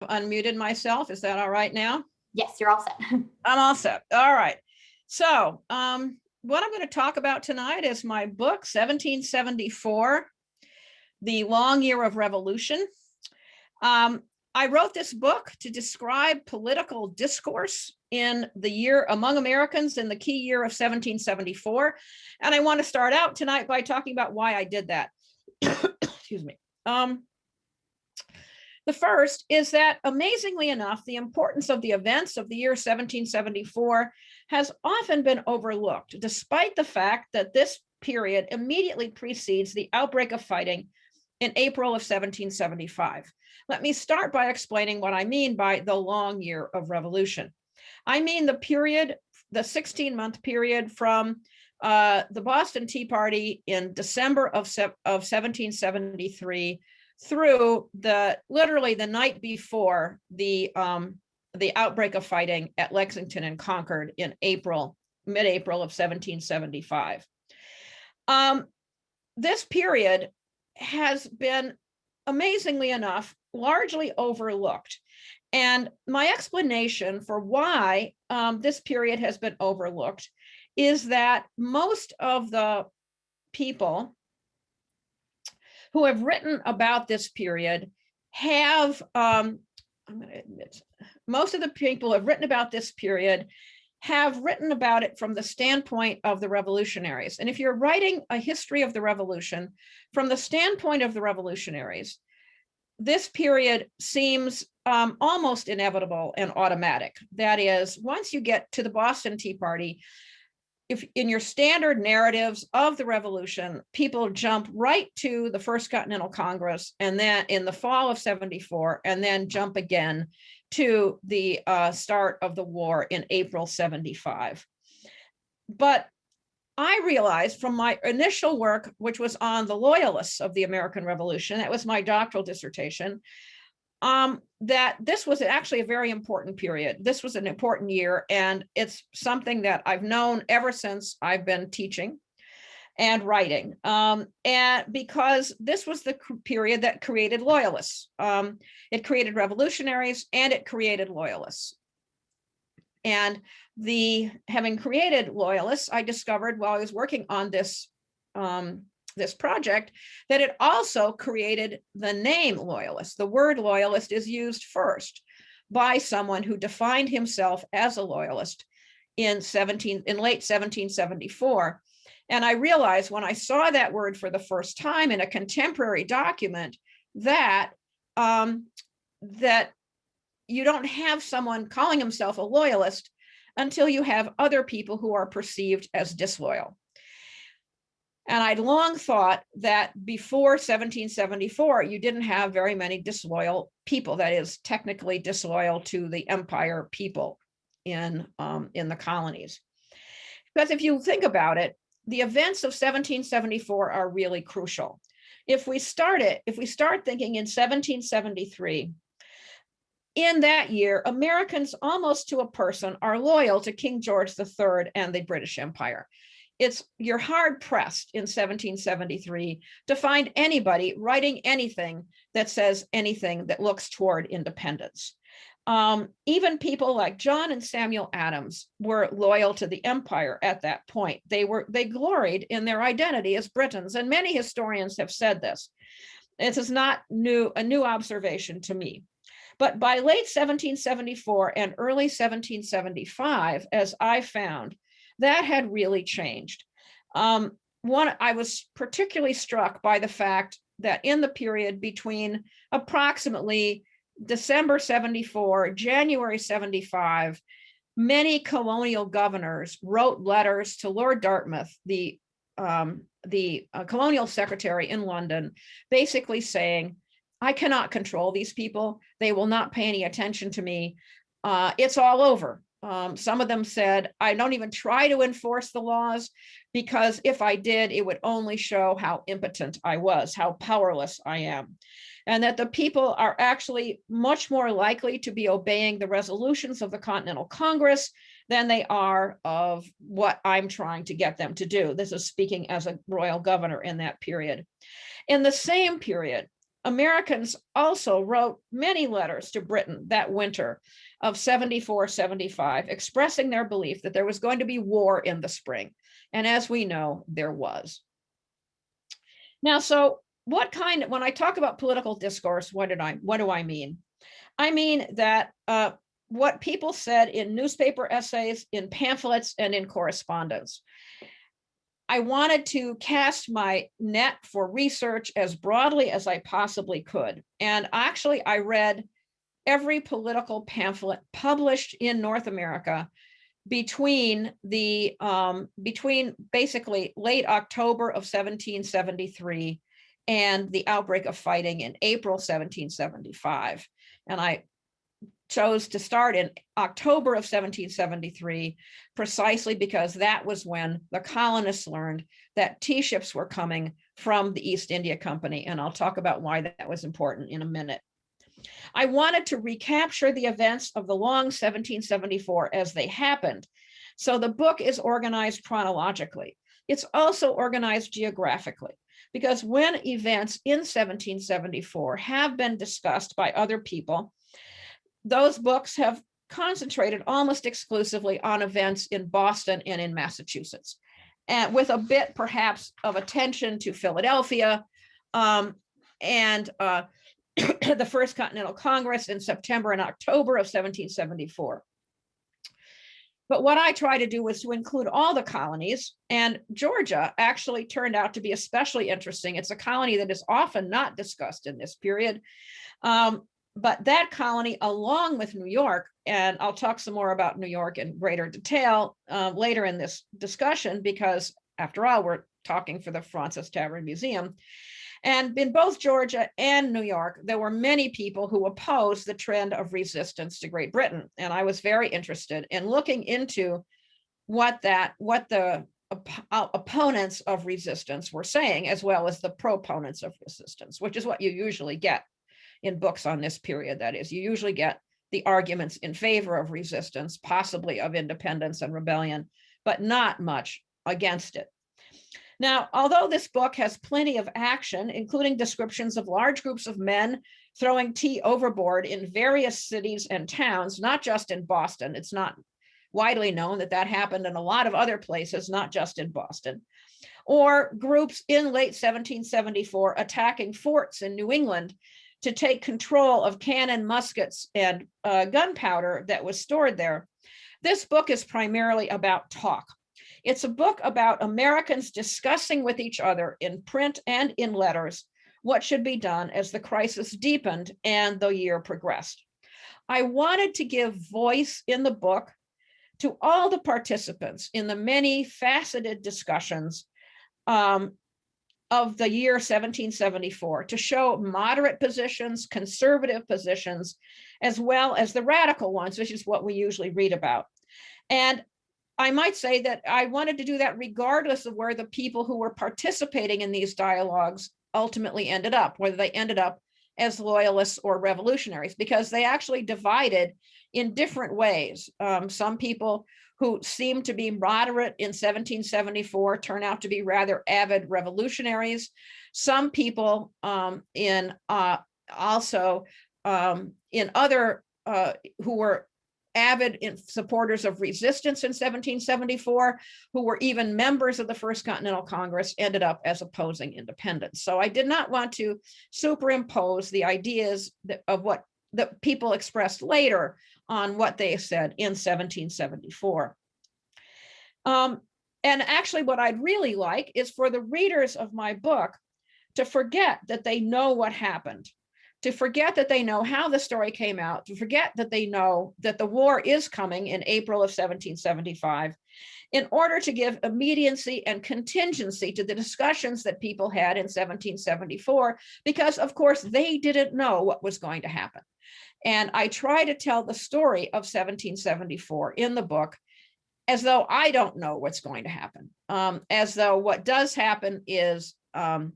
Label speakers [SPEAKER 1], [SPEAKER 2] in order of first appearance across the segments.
[SPEAKER 1] Unmuted myself. Is that all right now?
[SPEAKER 2] Yes, you're all set.
[SPEAKER 1] I'm all set. All right. So what I'm going to talk about tonight is my book, 1774, The Long Year of Revolution. I wrote this book to describe political discourse in the year among Americans in the key year of 1774. And I want to start out tonight by talking about why I did that. Excuse me. The first is that, amazingly enough, the importance of the events of the year 1774 has often been overlooked, despite the fact that this period immediately precedes the outbreak of fighting in April of 1775. Let me start by explaining what I mean by the long year of revolution. I mean the period, the 16-month period from the Boston Tea Party in December of 1773 through literally the night before the outbreak of fighting at Lexington and Concord in mid-April of 1775. This period has been, amazingly enough, largely overlooked. And my explanation for why this period has been overlooked is that most of the people who have written about this period have, most of the people who have written about this period have written about it from the standpoint of the revolutionaries. And if you're writing a history of the revolution from the standpoint of the revolutionaries, this period seems almost inevitable and automatic. That is, once you get to the Boston Tea Party, if in your standard narratives of the revolution, people jump right to the First Continental Congress, and then in the fall of 74, and then jump again to the start of the war in April 75. But I realized from my initial work, which was on the Loyalists of the American Revolution, that was my doctoral dissertation, that this was actually a very important period. This was an important year, and it's something that I've known ever since I've been teaching and writing, and because this was the period that created Loyalists. It created revolutionaries and it created Loyalists. And having created Loyalists, I discovered while I was working on this project that it also created the name Loyalist. The word Loyalist is used first by someone who defined himself as a Loyalist in late 1774. And I realized when I saw that word for the first time in a contemporary document that that you don't have someone calling himself a loyalist until you have other people who are perceived as disloyal. And I'd long thought that before 1774, you didn't have very many disloyal people, that is, technically disloyal to the empire people in the colonies. Because if you think about it, the events of 1774 are really crucial. If we start thinking in 1773, in that year, Americans almost to a person are loyal to King George III and the British Empire. You're hard pressed in 1773 to find anybody writing anything that says anything that looks toward independence. Even people like John and Samuel Adams were loyal to the empire at that point. They gloried in their identity as Britons, and many historians have said this. This is not a new observation to me. But by late 1774 and early 1775, as I found, that had really changed. I was particularly struck by the fact that in the period between approximately December 74, January 75, many colonial governors wrote letters to Lord Dartmouth, the colonial secretary in London, basically saying, I cannot control these people. They will not pay any attention to me. It's all over. Some of them said, I don't even try to enforce the laws, because if I did, it would only show how impotent I was, how powerless I am. And that the people are actually much more likely to be obeying the resolutions of the Continental Congress than they are of what I'm trying to get them to do. This is speaking as a royal governor in that period. In the same period, Americans also wrote many letters to Britain that winter of 74, 75, expressing their belief that there was going to be war in the spring. And as we know, there was. Now, so when I talk about political discourse, what do I mean? I mean that what people said in newspaper essays, in pamphlets, and in correspondence. I wanted to cast my net for research as broadly as I possibly could. And actually, I read every political pamphlet published in North America between basically late October of 1773 and the outbreak of fighting in April 1775. And I chose to start in October of 1773, precisely because that was when the colonists learned that tea ships were coming from the East India Company. And I'll talk about why that was important in a minute. I wanted to recapture the events of the long 1774 as they happened. So the book is organized chronologically. It's also organized geographically, because when events in 1774 have been discussed by other people, those books have concentrated almost exclusively on events in Boston and in Massachusetts, and with a bit perhaps of attention to Philadelphia and the First Continental Congress in September and October of 1774. But what I try to do was to include all the colonies, and Georgia actually turned out to be especially interesting. It's a colony that is often not discussed in this period. But that colony, along with New York, and I'll talk some more about New York in greater detail later in this discussion, because after all, we're talking for the Fraunces Tavern Museum. And in both Georgia and New York, there were many people who opposed the trend of resistance to Great Britain. And I was very interested in looking into what the opponents of resistance were saying, as well as the proponents of resistance, which is what you usually get in books on this period. That is, you usually get the arguments in favor of resistance, possibly of independence and rebellion, but not much against it. Now, although this book has plenty of action, including descriptions of large groups of men throwing tea overboard in various cities and towns, not just in Boston, it's not widely known that that happened in a lot of other places, not just in Boston, or groups in late 1774 attacking forts in New England to take control of cannon, muskets, and gunpowder that was stored there. This book is primarily about talk. It's a book about Americans discussing with each other in print and in letters what should be done as the crisis deepened and the year progressed. I wanted to give voice in the book to all the participants in the many faceted discussions of the year 1774, to show moderate positions, conservative positions, as well as the radical ones, which is what we usually read about. And I might say that I wanted to do that regardless of where the people who were participating in these dialogues ultimately ended up, whether they ended up as loyalists or revolutionaries, because they actually divided in different ways. Some people who seemed to be moderate in 1774 turn out to be rather avid revolutionaries. Some people in other who were avid supporters of resistance in 1774, who were even members of the First Continental Congress, ended up as opposing independence. So I did not want to superimpose the ideas of what the people expressed later on what they said in 1774. And actually, what I'd really like is for the readers of my book to forget that they know what happened, to forget that they know how the story came out, to forget that they know that the war is coming in April of 1775, in order to give immediacy and contingency to the discussions that people had in 1774, because of course they didn't know what was going to happen. And I try to tell the story of 1774 in the book as though I don't know what's going to happen, as though what does happen is a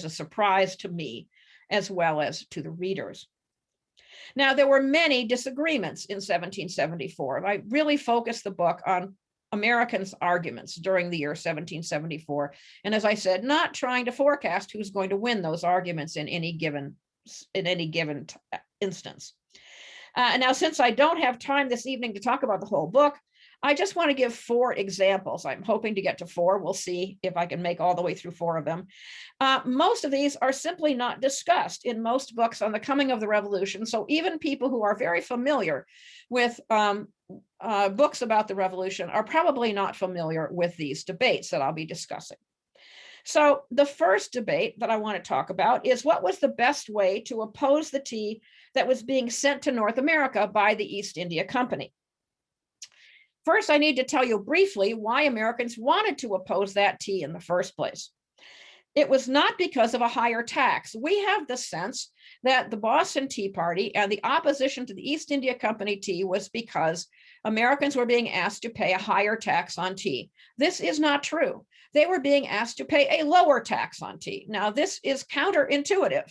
[SPEAKER 1] surprise to me, as well as to the readers. Now, there were many disagreements in 1774. I really focused the book on Americans' arguments during the year 1774. And as I said, not trying to forecast who's going to win those arguments in any given instance. Now, since I don't have time this evening to talk about the whole book, I just want to give 4 examples. I'm hoping to get to 4. We'll see if I can make all the way through 4 of them. Most of these are simply not discussed in most books on the coming of the revolution. So even people who are very familiar with books about the revolution are probably not familiar with these debates that I'll be discussing. So the first debate that I want to talk about is what was the best way to oppose the tea that was being sent to North America by the East India Company. First, I need to tell you briefly why Americans wanted to oppose that tea in the first place. It was not because of a higher tax. We have the sense that the Boston Tea Party and the opposition to the East India Company tea was because Americans were being asked to pay a higher tax on tea. This is not true. They were being asked to pay a lower tax on tea. Now, this is counterintuitive,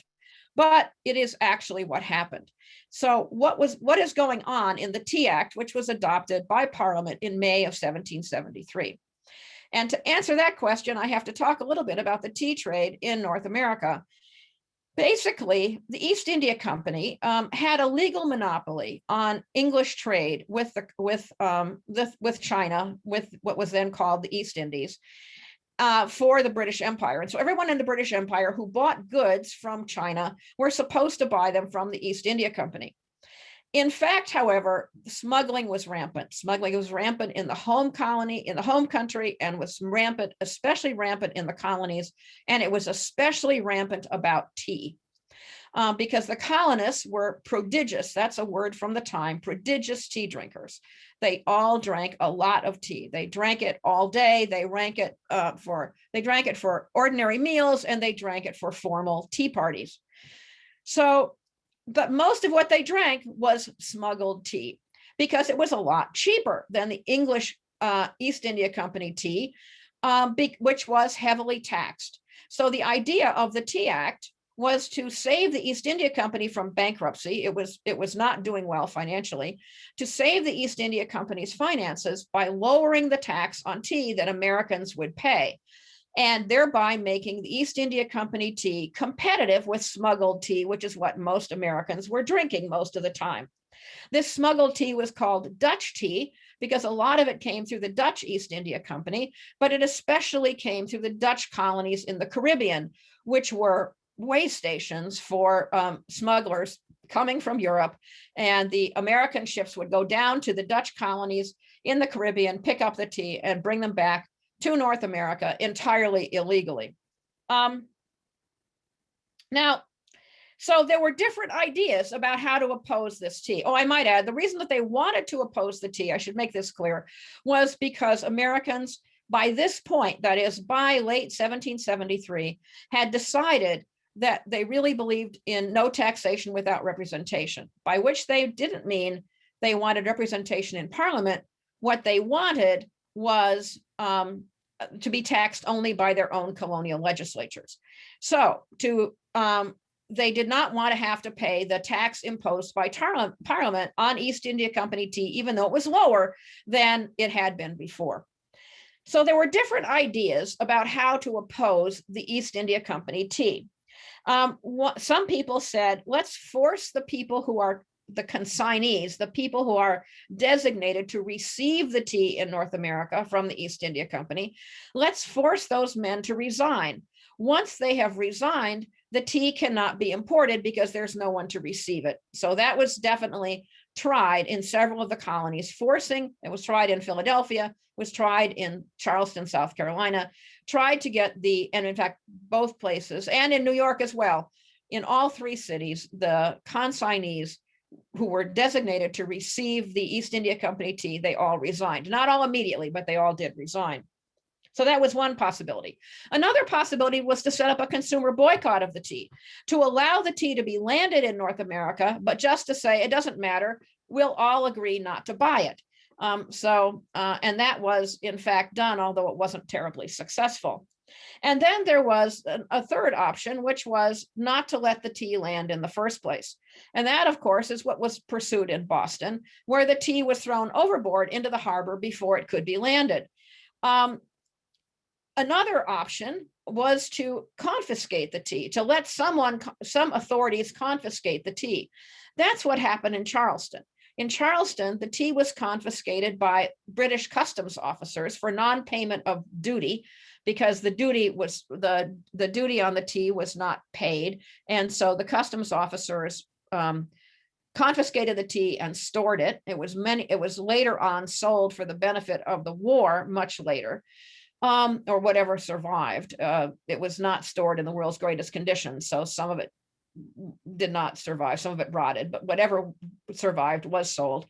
[SPEAKER 1] but it is actually what happened. So what is going on in the Tea Act, which was adopted by Parliament in May of 1773? And to answer that question, I have to talk a little bit about the tea trade in North America. Basically, the East India Company had a legal monopoly on English trade with China, with what was then called the East Indies, for the British Empire. And so everyone in the British Empire who bought goods from China were supposed to buy them from the East India Company. In fact, however, smuggling was rampant. Smuggling was rampant in the home colony, in the home country, and was rampant, especially rampant in the colonies. And it was especially rampant about tea. Because the colonists were prodigious, that's a word from the time, prodigious tea drinkers. They all drank a lot of tea. They drank it all day. They drank it for ordinary meals, and they drank it for formal tea parties. So, but most of what they drank was smuggled tea because it was a lot cheaper than the English East India Company tea, which was heavily taxed. So the idea of the Tea Act was to save the East India Company from bankruptcy. It was not doing well financially, to save the East India Company's finances by lowering the tax on tea that Americans would pay, and thereby making the East India Company tea competitive with smuggled tea, which is what most Americans were drinking most of the time. This smuggled tea was called Dutch tea because a lot of it came through the Dutch East India Company, but it especially came through the Dutch colonies in the Caribbean, which were way stations for smugglers coming from Europe. And the American ships would go down to the Dutch colonies in the Caribbean, pick up the tea, and bring them back to North America entirely illegally. Now, so there were different ideas about how to oppose this tea. Oh, I might add, the reason that they wanted to oppose the tea, I should make this clear, was because Americans, by this point, that is by late 1773, had decided that they really believed in no taxation without representation, by which they didn't mean they wanted representation in Parliament. What they wanted was to be taxed only by their own colonial legislatures. So they did not want to have to pay the tax imposed by Parliament on East India Company tea, even though it was lower than it had been before. So there were different ideas about how to oppose the East India Company tea. Some people said, let's force the people who are the consignees, the people who are designated to receive the tea in North America from the East India Company, let's force those men to resign. Once they have resigned, the tea cannot be imported because there's no one to receive it. So that was definitely tried in several of the colonies, it was tried in Philadelphia, was tried in Charleston, South Carolina, tried to get and in fact, both places, and in New York as well, in all 3 cities, the consignees who were designated to receive the East India Company tea, they all resigned. Not all immediately, but they all did resign. So that was one possibility. Another possibility was to set up a consumer boycott of the tea, to allow the tea to be landed in North America, but just to say, it doesn't matter, we'll all agree not to buy it. And that was in fact done, although it wasn't terribly successful. And then there was a third option, which was not to let the tea land in the first place. And that, of course, is what was pursued in Boston, where the tea was thrown overboard into the harbor before it could be landed. Another option was to confiscate the tea, to let some authorities confiscate the tea. That's what happened in Charleston. In Charleston, the tea was confiscated by British customs officers for non-payment of duty, because the duty on the tea was not paid. And so the customs officers confiscated the tea and stored it. It was later on sold for the benefit of the war, much later. Or whatever survived. It was not stored in the world's greatest conditions, so some of it did not survive, some of it rotted, but whatever survived was sold.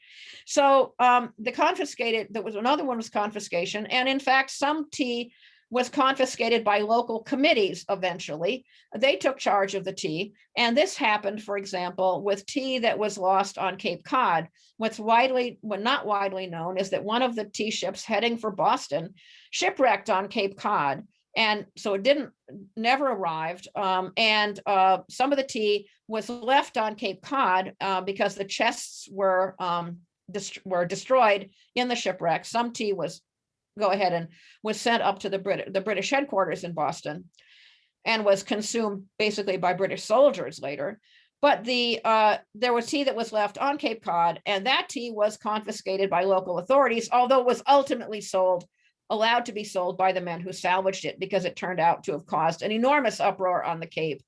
[SPEAKER 1] So there was another one was confiscation, and in fact, some tea was confiscated by local committees eventually. They took charge of the tea, and this happened, for example, with tea that was lost on Cape Cod. What's not widely known is that one of the tea ships heading for Boston shipwrecked on Cape Cod, and so it never arrived. And some of the tea was left on Cape Cod because the chests were destroyed in the shipwreck. Some tea was sent up to the British headquarters in Boston and was consumed basically by British soldiers later. But there was tea that was left on Cape Cod, and that tea was confiscated by local authorities, although it was ultimately allowed to be sold by the men who salvaged it, because it turned out to have caused an enormous uproar on the Cape.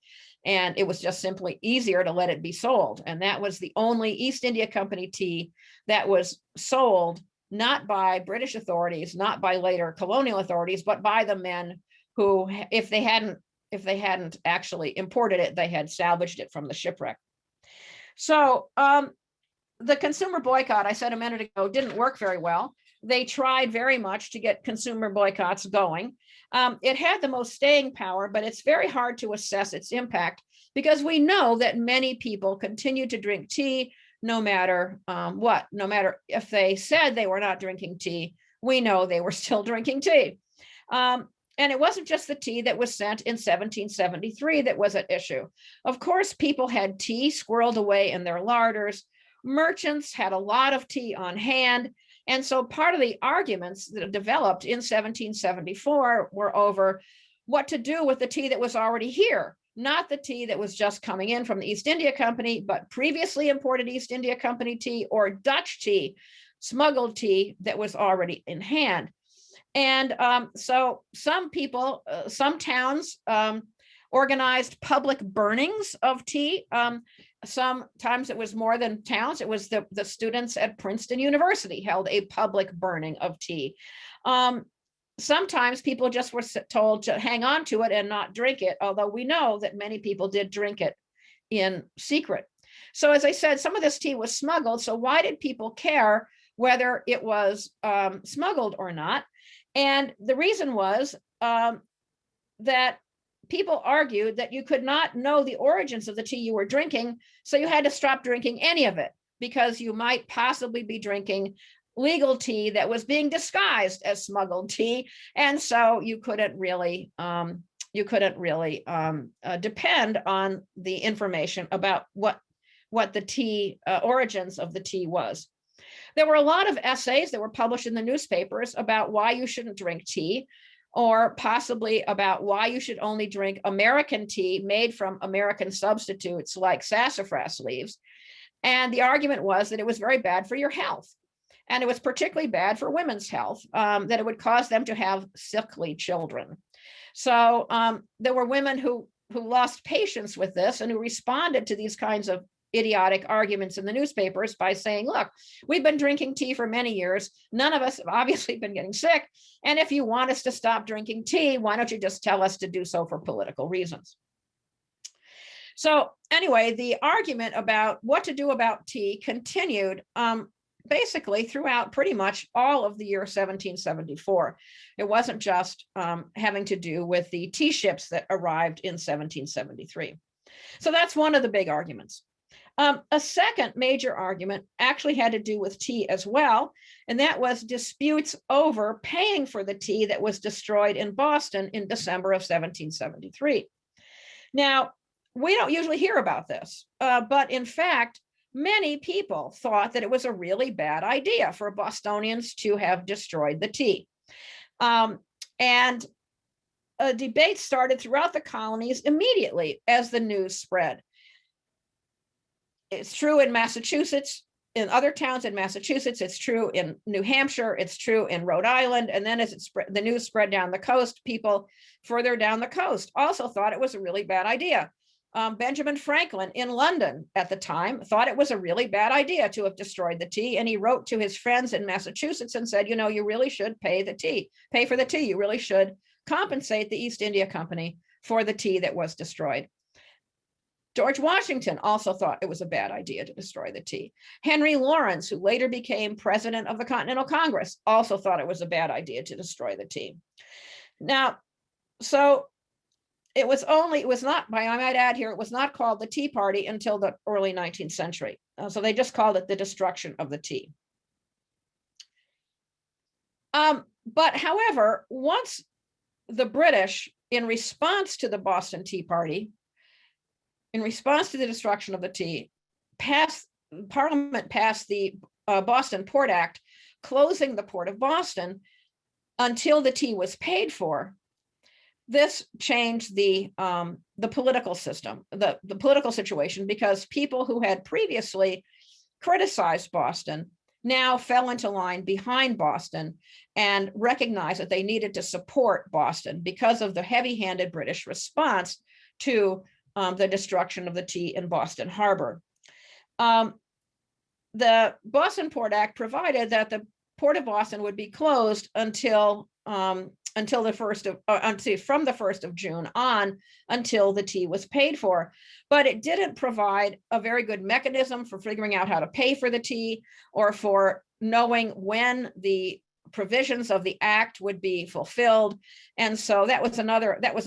[SPEAKER 1] And it was just simply easier to let it be sold. And that was the only East India Company tea that was sold, not by British authorities, not by later colonial authorities, but by the men who, if they hadn't actually imported it, they had salvaged it from the shipwreck. So the consumer boycott, I said a minute ago, didn't work very well. They tried very much to get consumer boycotts going. It had the most staying power, but it's very hard to assess its impact, because we know that many people continue to drink tea no matter what. No matter if they said they were not drinking tea, we know they were still drinking tea. And it wasn't just the tea that was sent in 1773 that was at issue. Of course, people had tea squirreled away in their larders. Merchants had a lot of tea on hand. And so part of the arguments that developed in 1774 were over what to do with the tea that was already here. Not the tea that was just coming in from the East India Company, but previously imported East India Company tea or Dutch tea, smuggled tea that was already in hand. And so some people, some towns organized public burnings of tea. Sometimes it was more than towns. It was the students at Princeton University held a public burning of tea. Sometimes people just were told to hang on to it and not drink it, although we know that many people did drink it in secret. So as I said, some of this tea was smuggled. So why did people care whether it was smuggled or not? And the reason was that people argued that you could not know the origins of the tea you were drinking, so you had to stop drinking any of it, because you might possibly be drinking legal tea that was being disguised as smuggled tea, and so you couldn't really depend on the information about what the tea origins of the tea was. There were a lot of essays that were published in the newspapers about why you shouldn't drink tea, or possibly about why you should only drink American tea made from American substitutes like sassafras leaves. And the argument was that it was very bad for your health. And it was particularly bad for women's health, that it would cause them to have sickly children. So there were women who lost patience with this and who responded to these kinds of idiotic arguments in the newspapers by saying, look, we've been drinking tea for many years. None of us have obviously been getting sick. And if you want us to stop drinking tea, why don't you just tell us to do so for political reasons? So anyway, the argument about what to do about tea continued basically throughout pretty much all of the year 1774. It wasn't just having to do with the tea ships that arrived in 1773. So that's one of the big arguments. A second major argument actually had to do with tea as well, and that was disputes over paying for the tea that was destroyed in Boston in December of 1773. Now, we don't usually hear about this, but in fact, many people thought that it was a really bad idea for Bostonians to have destroyed the tea. And a debate started throughout the colonies immediately as the news spread. It's true in Massachusetts, in other towns in Massachusetts, it's true in New Hampshire, it's true in Rhode Island. And then as the news spread down the coast, people further down the coast also thought it was a really bad idea. Benjamin Franklin in London at the time thought it was a really bad idea to have destroyed the tea. And he wrote to his friends in Massachusetts and said, you know, you really should pay for the tea. You really should compensate the East India Company for the tea that was destroyed. George Washington also thought it was a bad idea to destroy the tea. Henry Lawrence, who later became president of the Continental Congress, also thought it was a bad idea to destroy the tea. Now, so it was not, I might add here, it was not called the Tea Party until the early 19th century. So they just called it the destruction of the tea. But however, once the British, in response to the Boston Tea Party, in response to the destruction of the tea, Parliament passed the Boston Port Act, closing the port of Boston until the tea was paid for. This changed the political system, the political situation, because people who had previously criticized Boston now fell into line behind Boston and recognized that they needed to support Boston because of the heavy-handed British response to the destruction of the tea in Boston Harbor. The Boston Port Act provided that the Port of Boston would be closed until from the 1st of June on, until the tea was paid for. But it didn't provide a very good mechanism for figuring out how to pay for the tea or for knowing when the provisions of the act would be fulfilled. And so that was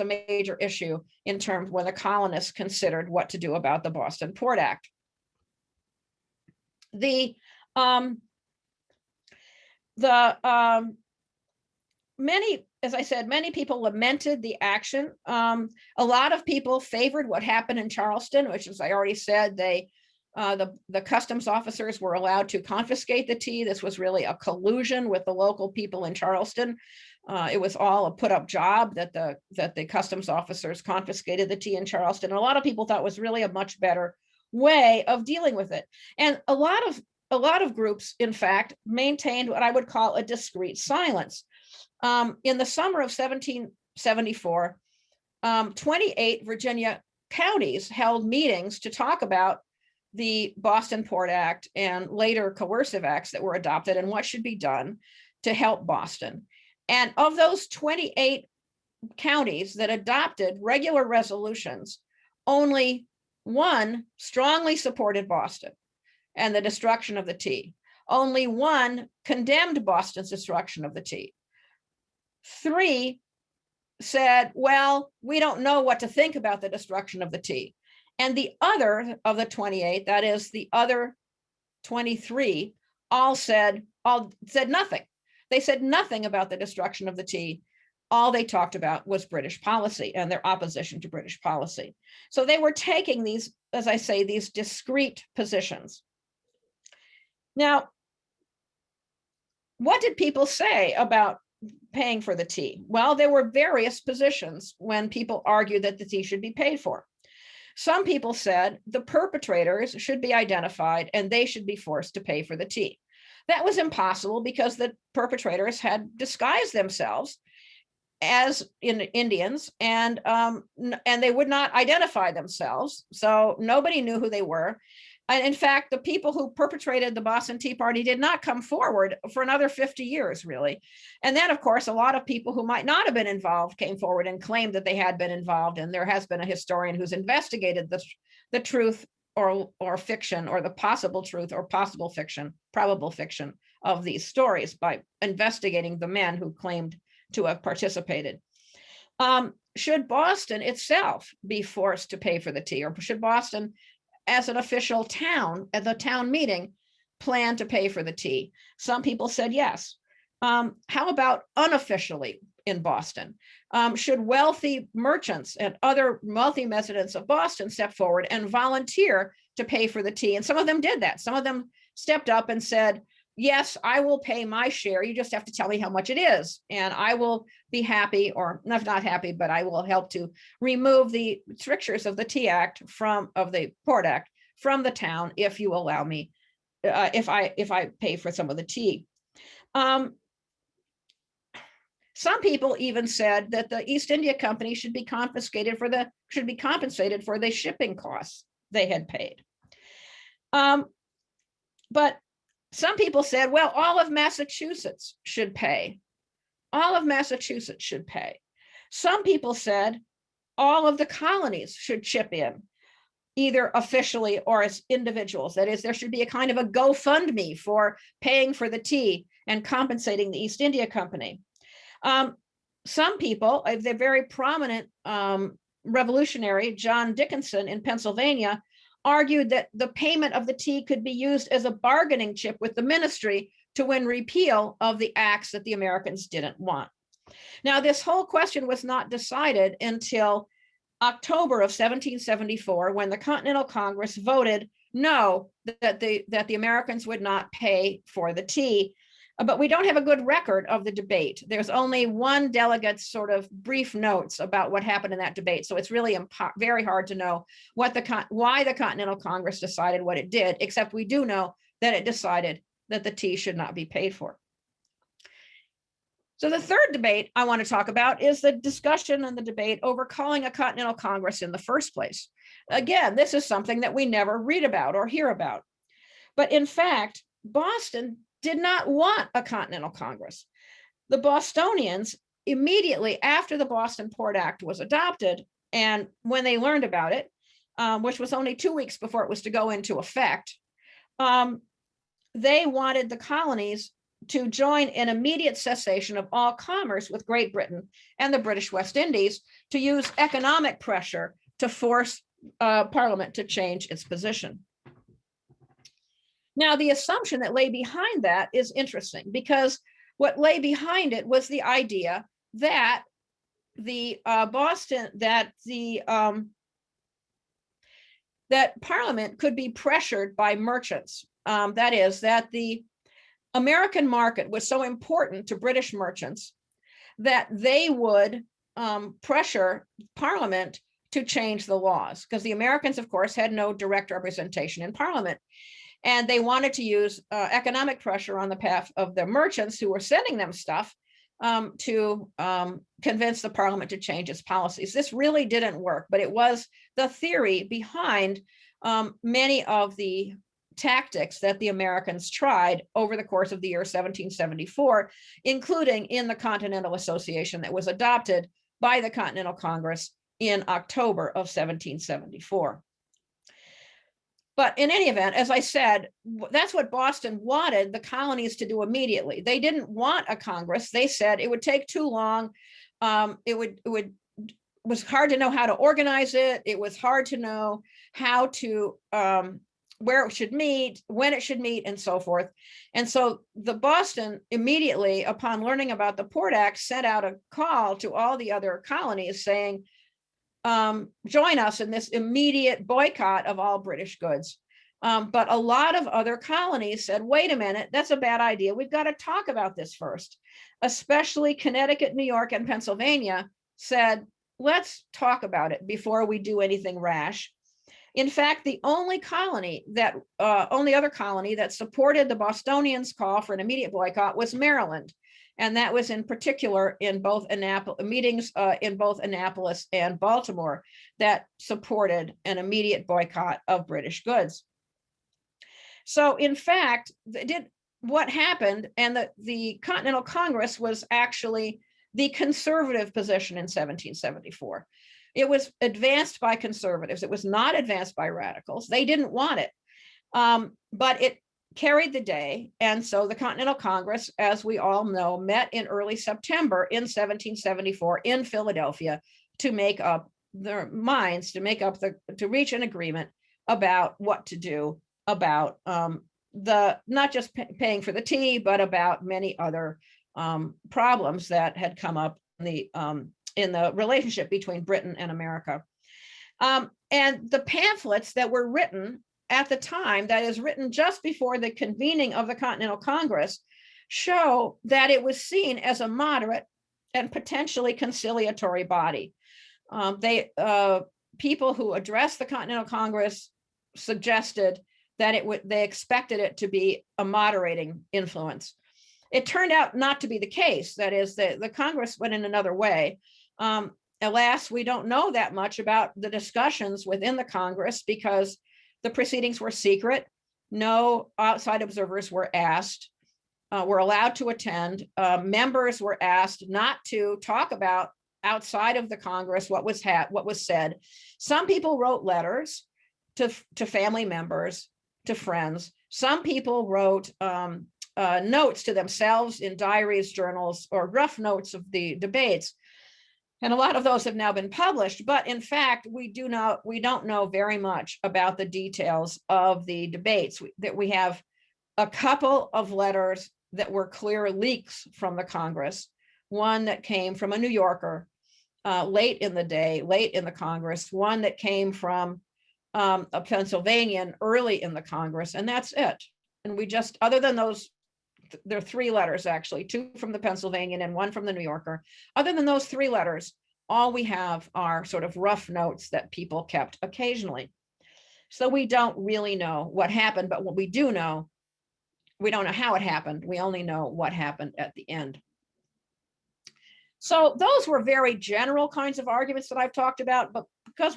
[SPEAKER 1] a major issue in terms when the colonists considered what to do about the Boston Port Act. As I said, many people lamented the action. A lot of people favored what happened in Charleston, which, as I already said, the customs officers were allowed to confiscate the tea. This was really a collusion with the local people in Charleston. It was all a put-up job that the customs officers confiscated the tea in Charleston. And a lot of people thought it was really a much better way of dealing with it. And a lot of groups, in fact, maintained what I would call a discreet silence. In the summer of 1774, 28 Virginia counties held meetings to talk about the Boston Port Act and later coercive acts that were adopted and what should be done to help Boston. And of those 28 counties that adopted regular resolutions, only one strongly supported Boston and the destruction of the tea. Only one condemned Boston's destruction of the tea. 3 said, well, we don't know what to think about the destruction of the tea. And the other of the 28, that is the other 23, all said nothing. They said nothing about the destruction of the tea. All they talked about was British policy and their opposition to British policy. So they were taking these, as I say, these discrete positions. Now, what did people say about paying for the tea? Well, there were various positions when people argued that the tea should be paid for. Some people said the perpetrators should be identified and they should be forced to pay for the tea. That was impossible because the perpetrators had disguised themselves as Indians and they would not identify themselves. So nobody knew who they were. And in fact, the people who perpetrated the Boston Tea Party did not come forward for another 50 years, really. And then, of course, a lot of people who might not have been involved came forward and claimed that they had been involved. And there has been a historian who's investigated the truth or fiction, or the possible truth or possible fiction, probable fiction of these stories by investigating the men who claimed to have participated. Should Boston itself be forced to pay for the tea, or should Boston as an official town, at the town meeting, plan to pay for the tea? Some people said yes. How about unofficially in Boston? Should wealthy merchants and other wealthy residents of Boston step forward and volunteer to pay for the tea? And some of them did that. Some of them stepped up and said, yes, I will pay my share. You just have to tell me how much it is. And I will be happy, or not happy, but I will help to remove the strictures of the Tea Act of the Port Act from the town if you allow me, if I pay for some of the tea. Some people even said that the East India Company should be compensated for the shipping costs they had paid. But some people said, well, all of Massachusetts should pay. All of Massachusetts should pay. Some people said all of the colonies should chip in, either officially or as individuals. That is, there should be a kind of a GoFundMe for paying for the tea and compensating the East India Company. Some people, the very prominent revolutionary John Dickinson in Pennsylvania, argued that the payment of the tea could be used as a bargaining chip with the ministry to win repeal of the acts that the Americans didn't want. Now, this whole question was not decided until October of 1774, when the Continental Congress voted no, that the Americans would not pay for the tea. But we don't have a good record of the debate. There's only one delegate's sort of brief notes about what happened in that debate. So it's really very hard to know why the Continental Congress decided what it did, except we do know that it decided that the tea should not be paid for. So the third debate I want to talk about is the discussion and the debate over calling a Continental Congress in the first place. Again, this is something that we never read about or hear about. But in fact, Boston did not want a Continental Congress. The Bostonians, immediately after the Boston Port Act was adopted, and when they learned about it, which was only 2 weeks before it was to go into effect, they wanted the colonies to join an immediate cessation of all commerce with Great Britain and the British West Indies, to use economic pressure to force Parliament to change its position. Now, the assumption that lay behind that is interesting, because what lay behind it was the idea that that Parliament could be pressured by merchants. That is, that the American market was so important to British merchants that they would pressure Parliament to change the laws, because the Americans, of course, had no direct representation in Parliament. And they wanted to use economic pressure on the behalf of the merchants who were sending them stuff to convince the Parliament to change its policies. This really didn't work, but it was the theory behind many of the tactics that the Americans tried over the course of the year 1774, including in the Continental Association that was adopted by the Continental Congress in October of 1774. But in any event, as I said, that's what Boston wanted the colonies to do immediately. They didn't want a Congress. They said it would take too long. It was hard to know how to organize it. It was hard to know how to, where it should meet, when it should meet, and so forth. And so the Boston immediately, upon learning about the Port Act, sent out a call to all the other colonies saying, join us in this immediate boycott of all British goods. But a lot of other colonies said, wait a minute, that's a bad idea. We've got to talk about this first. Especially Connecticut, New York, and Pennsylvania said, let's talk about it before we do anything rash. In fact, the only other colony that supported the Bostonians' call for an immediate boycott was Maryland. And that was in particular in both meetings in both Annapolis and Baltimore that supported an immediate boycott of British goods. So in fact, what happened, and the Continental Congress was actually the conservative position in 1774. It was advanced by conservatives. It was not advanced by radicals. They didn't want it, but it carried the day. And so the Continental Congress, as we all know, met in early September in 1774 in Philadelphia to make up their minds, to reach an agreement about what to do about the not just paying for the tea, but about many other problems that had come up in the relationship between Britain and America. And the pamphlets that were written at the time, that is written just before the convening of the Continental Congress, show that it was seen as a moderate and potentially conciliatory body. People who addressed the Continental Congress suggested that they expected it to be a moderating influence. It turned out not to be the case. That is, the Congress went in another way. Alas, we don't know that much about the discussions within the Congress because the proceedings were secret. No outside observers were asked, were allowed to attend. Members were asked not to talk about outside of the Congress what was said. Some people wrote letters to family members, to friends. Some people wrote notes to themselves in diaries, journals, or rough notes of the debates. And a lot of those have now been published, but in fact, we don't know very much about the details of the debates. We have a couple of letters that were clear leaks from the Congress. One that came from a New Yorker late in the Congress, one that came from a Pennsylvanian early in the Congress, and that's it. And we just, other than those, there are three letters actually, two from the Pennsylvanian and one from the New Yorker. Other than those three letters, all we have are sort of rough notes that people kept occasionally. So we don't really know what happened, but what we do know, we don't know how it happened. We only know what happened at the end. So those were very general kinds of arguments that I've talked about, but because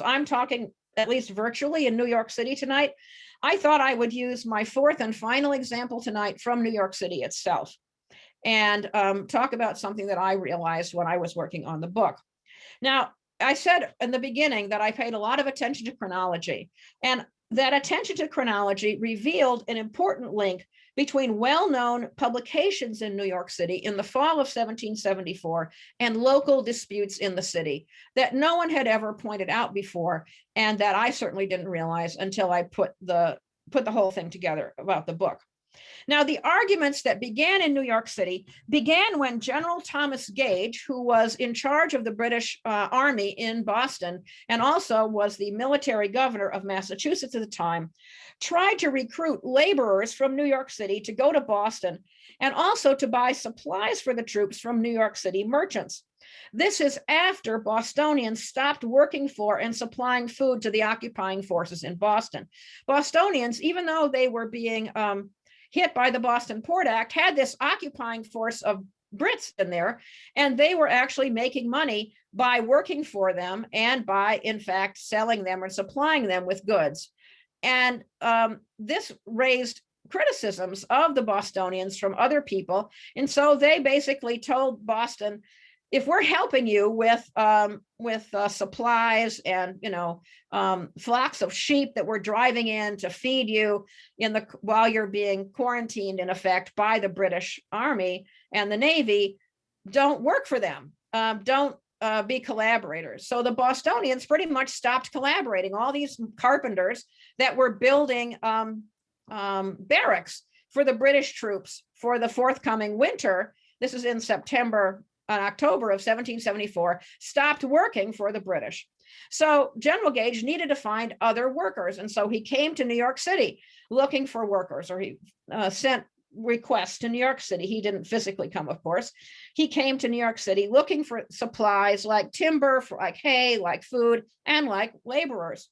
[SPEAKER 1] I'm talking at least virtually in New York City tonight, I thought I would use my fourth and final example tonight from New York City itself and talk about something that I realized when I was working on the book. Now, I said in the beginning that I paid a lot of attention to chronology, and that attention to chronology revealed an important link between well-known publications in New York City in the fall of 1774 and local disputes in the city that no one had ever pointed out before, and that I certainly didn't realize until I put the whole thing together about the book. Now, the arguments that began in New York City began when General Thomas Gage, who was in charge of the British Army in Boston and also was the military governor of Massachusetts at the time, tried to recruit laborers from New York City to go to Boston and also to buy supplies for the troops from New York City merchants. This is after Bostonians stopped working for and supplying food to the occupying forces in Boston. Bostonians, even though they were being hit by the Boston Port Act, had this occupying force of Brits in there, and they were actually making money by working for them and by, in fact, selling them or supplying them with goods. And this raised criticisms of the Bostonians from other people. And so they basically told Boston, if we're helping you with supplies and flocks of sheep that we're driving in to feed you while you're being quarantined in effect by the British Army and the Navy, don't work for them. Don't be collaborators. So the Bostonians pretty much stopped collaborating. All these carpenters that were building barracks for the British troops for the forthcoming winter, this is in October of 1774, stopped working for the British. So General Gage needed to find other workers. And so he came to New York City looking for workers, or he sent requests to New York City. He didn't physically come, of course. He came to New York City looking for supplies like timber, like hay, like food, and like laborers.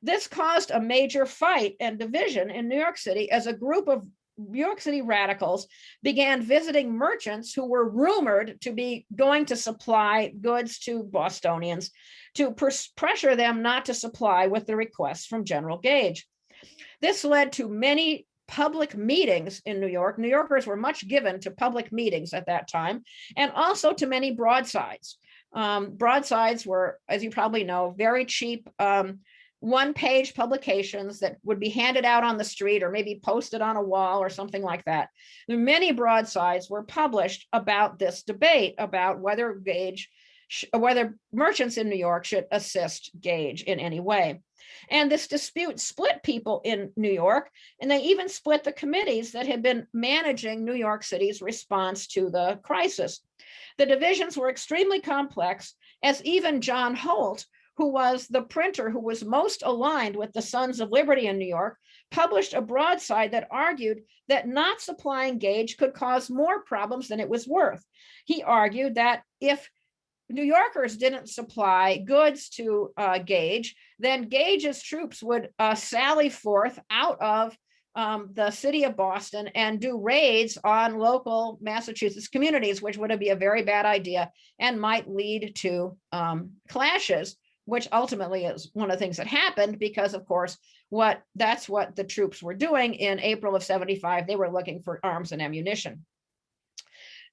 [SPEAKER 1] This caused a major fight and division in New York City as a group of New York City radicals began visiting merchants who were rumored to be going to supply goods to Bostonians to pressure them not to supply with the requests from General Gage. This led to many public meetings in New York. New Yorkers were much given to public meetings at that time, and also to many broadsides. Broadsides were, as you probably know, very cheap one-page publications that would be handed out on the street or maybe posted on a wall or something like that. Many broadsides were published about this debate about whether merchants in New York should assist Gage in any way. And this dispute split people in New York, and they even split the committees that had been managing New York City's response to the crisis. The divisions were extremely complex, as even John Holt, who was the printer who was most aligned with the Sons of Liberty in New York, published a broadside that argued that not supplying Gage could cause more problems than it was worth. He argued that if New Yorkers didn't supply goods to Gage, then Gage's troops would sally forth out of the city of Boston and do raids on local Massachusetts communities, which would be a very bad idea and might lead to clashes, which ultimately is one of the things that happened because, of course, that's what the troops were doing in April of 75. They were looking for arms and ammunition.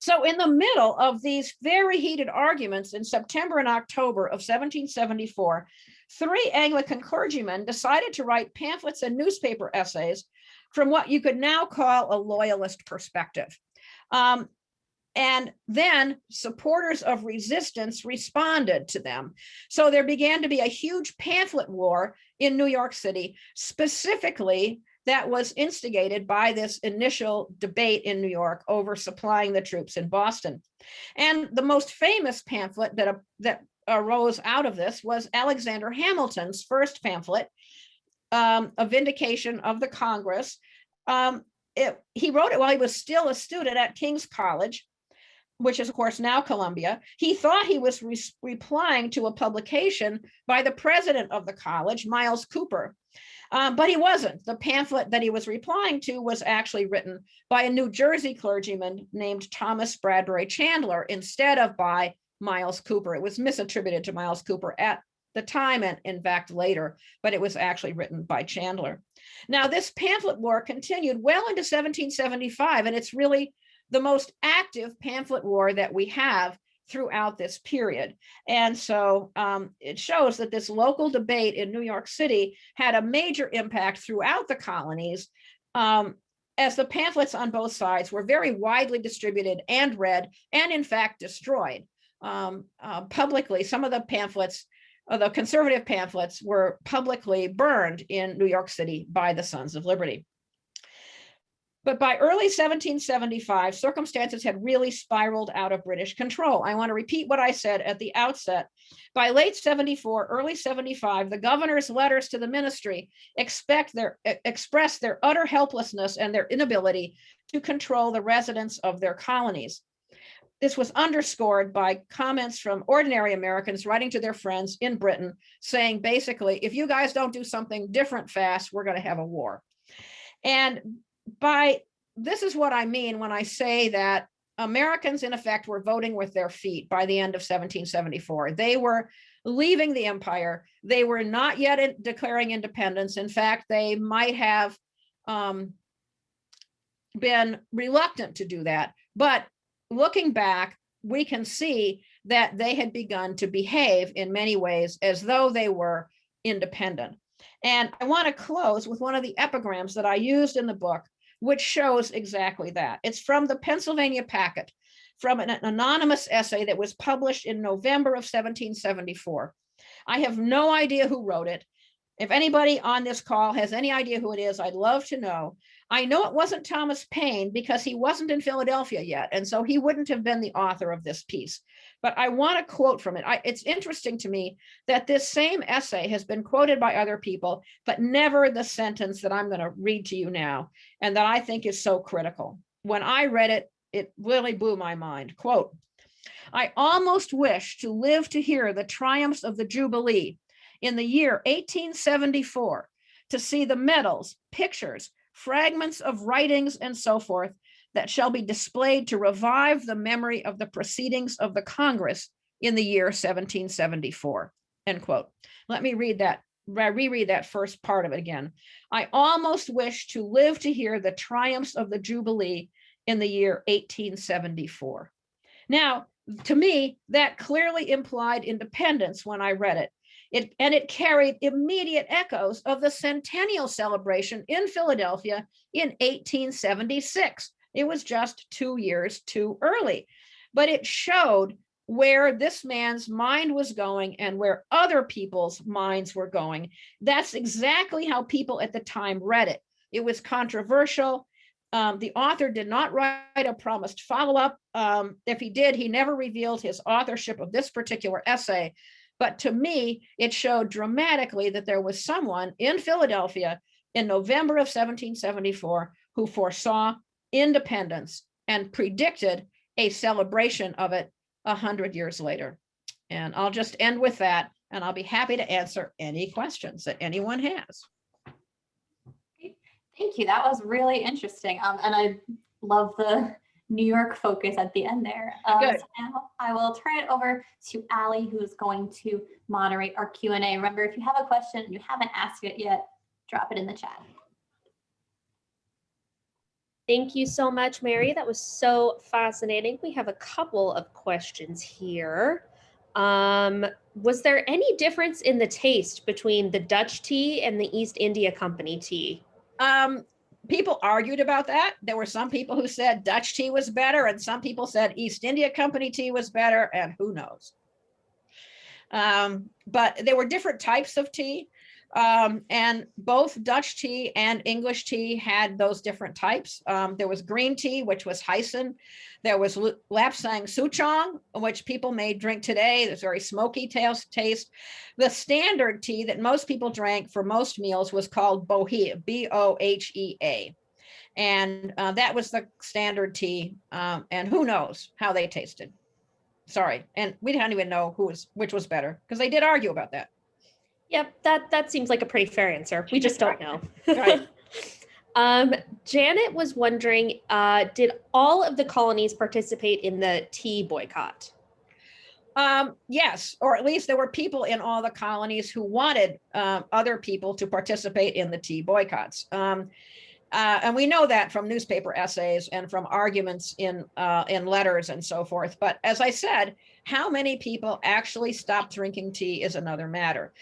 [SPEAKER 1] So in the middle of these very heated arguments in September and October of 1774, 3 Anglican clergymen decided to write pamphlets and newspaper essays from what you could now call a loyalist perspective. And then supporters of resistance responded to them. So there began to be a huge pamphlet war in New York City, specifically that was instigated by this initial debate in New York over supplying the troops in Boston. And the most famous pamphlet that arose out of this was Alexander Hamilton's first pamphlet, A Vindication of the Congress. He wrote it while he was still a student at King's College, which is, of course, now Columbia. He thought he was replying to a publication by the president of the college, Miles Cooper. But he wasn't. The pamphlet that he was replying to was actually written by a New Jersey clergyman named Thomas Bradbury Chandler instead of by Miles Cooper. It was misattributed to Miles Cooper at the time and, in fact, later, but it was actually written by Chandler. Now, this pamphlet war continued well into 1775, and it's really the most active pamphlet war that we have throughout this period. And so it shows that this local debate in New York City had a major impact throughout the colonies, as the pamphlets on both sides were very widely distributed and read, and in fact destroyed publicly. Some of the pamphlets, the conservative pamphlets, were publicly burned in New York City by the Sons of Liberty. But by early 1775, circumstances had really spiraled out of British control. I want to repeat what I said at the outset. By late 74, early 75, the governor's letters to the ministry express their utter helplessness and their inability to control the residents of their colonies. This was underscored by comments from ordinary Americans writing to their friends in Britain, saying basically, if you guys don't do something different fast, we're going to have a war. And this is what I mean when I say that Americans, in effect, were voting with their feet by the end of 1774. They were leaving the empire. They were not yet declaring independence. In fact, they might have been reluctant to do that. But looking back, we can see that they had begun to behave in many ways as though they were independent. And I want to close with one of the epigrams that I used in the book, which shows exactly that. It's from the Pennsylvania Packet, from an anonymous essay that was published in November of 1774. I have no idea who wrote it. If anybody on this call has any idea who it is, I'd love to know. I know it wasn't Thomas Paine because he wasn't in Philadelphia yet, and so he wouldn't have been the author of this piece. But I want to quote from it. It's interesting to me that this same essay has been quoted by other people, but never the sentence that I'm going to read to you now, and that I think is so critical. When I read it, it really blew my mind. Quote, "I almost wish to live to hear the triumphs of the Jubilee in the year 1874, to see the medals, pictures, fragments of writings, and so forth that shall be displayed to revive the memory of the proceedings of the Congress in the year 1774, end quote. Let me reread that first part of it again. I almost wish to live to hear the triumphs of the Jubilee in the year 1874. Now, to me, that clearly implied independence when I read it. It carried immediate echoes of the centennial celebration in Philadelphia in 1876. It was just 2 years too early, but it showed where this man's mind was going and where other people's minds were going. That's exactly how people at the time read it. It was controversial. The author did not write a promised follow-up. If he did, he never revealed his authorship of this particular essay. But to me, it showed dramatically that there was someone in Philadelphia in November of 1774 who foresaw independence and predicted a celebration of it 100 years later. And I'll just end with that, and I'll be happy to answer any questions that anyone has.
[SPEAKER 2] Thank you. That was really interesting. And I love the New York focus at the end there.
[SPEAKER 1] Good.
[SPEAKER 2] So now I will turn it over to Allie, who's going to moderate our Q&A. Remember, if you have a question and you haven't asked it yet, drop it in the chat.
[SPEAKER 3] Thank you so much, Mary. That was so fascinating. We have a couple of questions here. Was there any difference in the taste between the Dutch tea and the East India Company tea?
[SPEAKER 1] People argued about that. There were some people who said Dutch tea was better, and some people said East India Company tea was better, and who knows. But there were different types of tea. And both Dutch tea and English tea had those different types. There was green tea, which was Hyson. There was Lapsang Souchong, which people may drink today. There's very smoky taste. The standard tea that most people drank for most meals was called Bohea, B-O-H-E-A. And that was the standard tea. And who knows how they tasted. Sorry. And we don't even know which was better, because they did argue about that.
[SPEAKER 3] Yep, that seems like a pretty fair answer. We just don't know.
[SPEAKER 1] Right.
[SPEAKER 3] Janet was wondering, did all of the colonies participate in the tea boycott?
[SPEAKER 1] Yes, or at least there were people in all the colonies who wanted other people to participate in the tea boycotts. And we know that from newspaper essays and from arguments in letters and so forth. But as I said, how many people actually stopped drinking tea is another matter.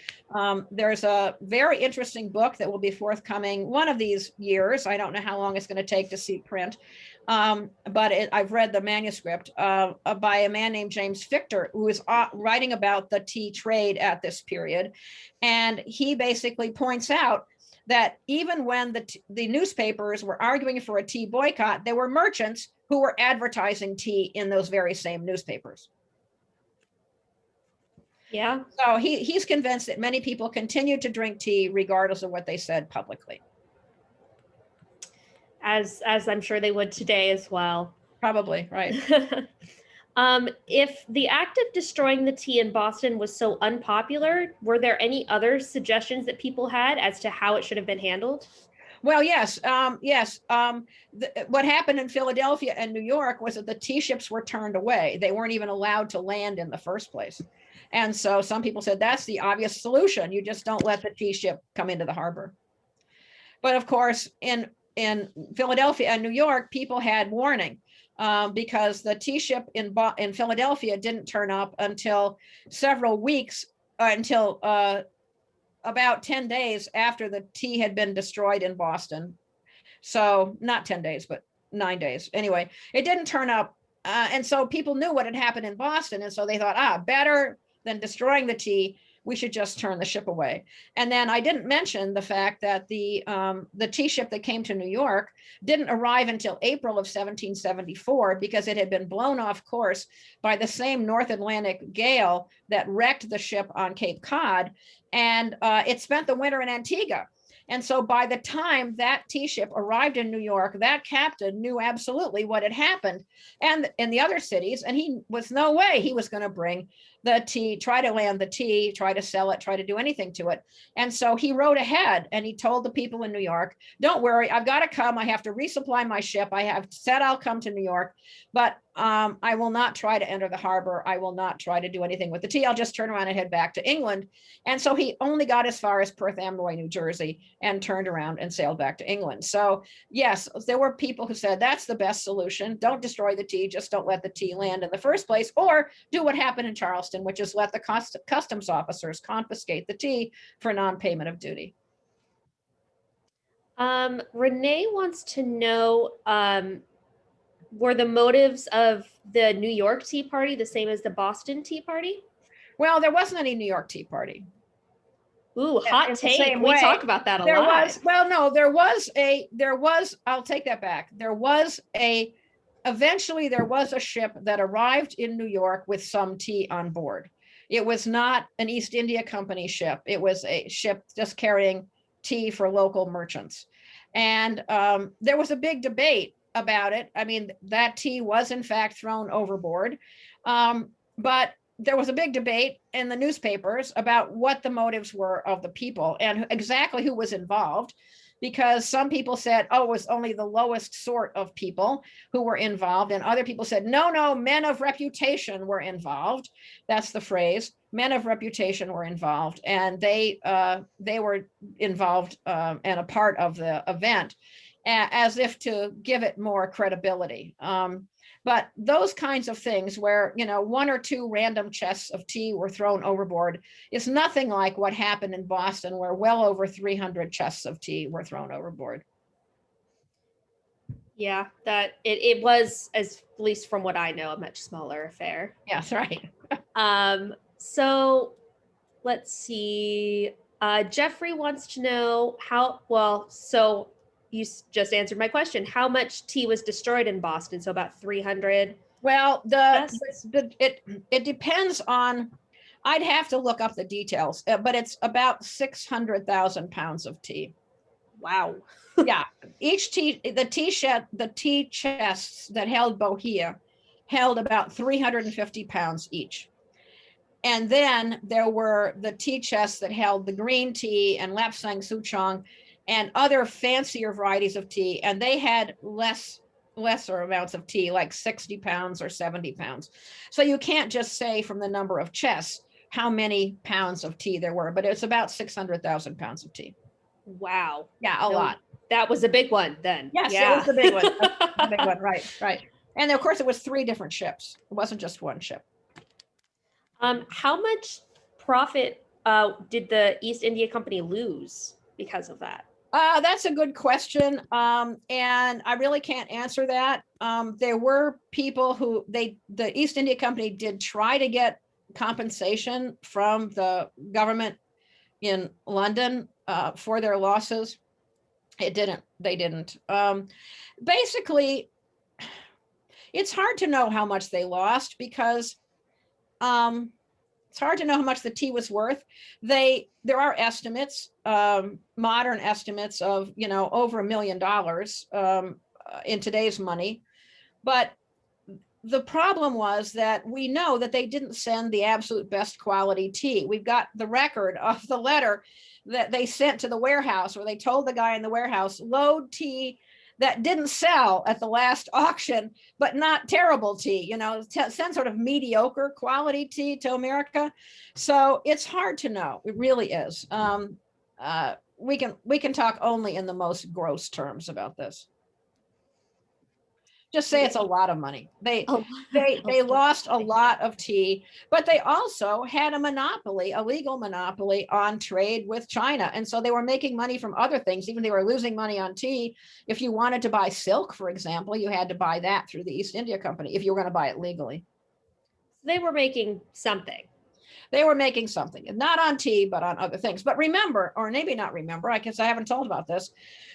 [SPEAKER 1] There's a very interesting book that will be forthcoming one of these years. I don't know how long it's going to take to see print, but I've read the manuscript by a man named James Fichter, who is writing about the tea trade at this period. And he basically points out that even when the newspapers were arguing for a tea boycott, there were merchants who were advertising tea in those very same newspapers.
[SPEAKER 3] Yeah.
[SPEAKER 1] So he's convinced that many people continued to drink tea regardless of what they said publicly.
[SPEAKER 3] As I'm sure they would today as well.
[SPEAKER 1] Probably, right.
[SPEAKER 3] If the act of destroying the tea in Boston was so unpopular, were there any other suggestions that people had as to how it should have been handled?
[SPEAKER 1] Well, yes. What happened in Philadelphia and New York was that the tea ships were turned away. They weren't even allowed to land in the first place. And so some people said that's the obvious solution. You just don't let the tea ship come into the harbor. But of course, in Philadelphia and New York, people had warning. Because the tea ship in Philadelphia didn't turn up until several weeks, until about 10 days after the tea had been destroyed in Boston. So not 10 days, but 9 days. Anyway, it didn't turn up. And so people knew what had happened in Boston. And so they thought, better than destroying the tea, we should just turn the ship away. And then I didn't mention the fact that the tea ship that came to New York didn't arrive until April of 1774 because it had been blown off course by the same North Atlantic gale that wrecked the ship on Cape Cod. And it spent the winter in Antigua. And so by the time that tea ship arrived in New York, that captain knew absolutely what had happened and in the other cities. And he was no way he was going to bring the tea, try to land the tea, try to sell it, try to do anything to it. And so he wrote ahead and he told the people in New York, don't worry, I've got to come. I have to resupply my ship. I have said I'll come to New York, but I will not try to enter the harbor. I will not try to do anything with the tea. I'll just turn around and head back to England. And so he only got as far as Perth Amboy, New Jersey, and turned around and sailed back to England. So yes, there were people who said that's the best solution. Don't destroy the tea. Just don't let the tea land in the first place, or do what happened in Charleston, which is let the customs officers confiscate the tea for non-payment of duty.
[SPEAKER 3] Renee wants to know, were the motives of the New York Tea Party the same as the Boston Tea Party?
[SPEAKER 1] Well, there wasn't any New York Tea Party.
[SPEAKER 3] Ooh,
[SPEAKER 1] In
[SPEAKER 3] hot
[SPEAKER 1] the
[SPEAKER 3] take.
[SPEAKER 1] same
[SPEAKER 3] We
[SPEAKER 1] way.
[SPEAKER 3] talk about that a
[SPEAKER 1] There
[SPEAKER 3] lot.
[SPEAKER 1] was, well, no, I'll take that back. Eventually there was a ship that arrived in New York with some tea on board. It was not an East India Company ship. It was a ship just carrying tea for local merchants. And there was a big debate about it. I mean, that tea was in fact thrown overboard. But there was a big debate in the newspapers about what the motives were of the people and exactly who was involved, because some people said, oh, it was only the lowest sort of people who were involved. And other people said, no, men of reputation were involved. That's the phrase. Men of reputation were involved, and they were involved and a part of the event as if to give it more credibility. But those kinds of things where, one or two random chests of tea were thrown overboard is nothing like what happened in Boston, where well over 300 chests of tea were thrown overboard.
[SPEAKER 3] Yeah, that it was, at least from what I know, a much smaller affair.
[SPEAKER 1] Yes, right.
[SPEAKER 3] So let's see. Jeffrey wants to know so you just answered my question. How much tea was destroyed in Boston? So about 300.
[SPEAKER 1] Well, it depends on, I'd have to look up the details, but it's about 600,000 pounds of tea.
[SPEAKER 3] Wow.
[SPEAKER 1] Yeah, the tea chests that held bohea held about 350 pounds each. And then there were the tea chests that held the green tea and lapsang souchong and other fancier varieties of tea, and they had lesser amounts of tea, like 60 pounds or 70 pounds. So you can't just say from the number of chests how many pounds of tea there were, but it's about 600,000 pounds of tea.
[SPEAKER 3] Wow.
[SPEAKER 1] Yeah, a lot.
[SPEAKER 3] That was a big one then.
[SPEAKER 1] Yes,
[SPEAKER 3] yeah.
[SPEAKER 1] It was the big one. The big one, right. And of course it was 3 different ships. It wasn't just one ship.
[SPEAKER 3] How much profit did the East India Company lose because of that?
[SPEAKER 1] That's a good question. And I really can't answer that. There were people who the East India Company did try to get compensation from the government in London for their losses. They didn't. Basically, it's hard to know how much they lost because it's hard to know how much the tea was worth. There are estimates, modern estimates of, over $1 million in today's money. But the problem was that we know that they didn't send the absolute best quality tea. We've got the record of the letter that they sent to the warehouse, where they told the guy in the warehouse, load tea that didn't sell at the last auction, but not terrible tea, send sort of mediocre quality tea to America. So it's hard to know. It really is. We can talk only in the most gross terms about this. Just say it's a lot of money. They lost a lot of tea, but they also had a legal monopoly on trade with China. And so they were making money from other things. Even they were losing money on tea. If you wanted to buy silk, for example, you had to buy that through the East India Company if you were going to buy it legally.
[SPEAKER 3] They were making something.
[SPEAKER 1] They were making something, not on tea, but on other things. But remember, or maybe not remember, I guess I haven't told about this,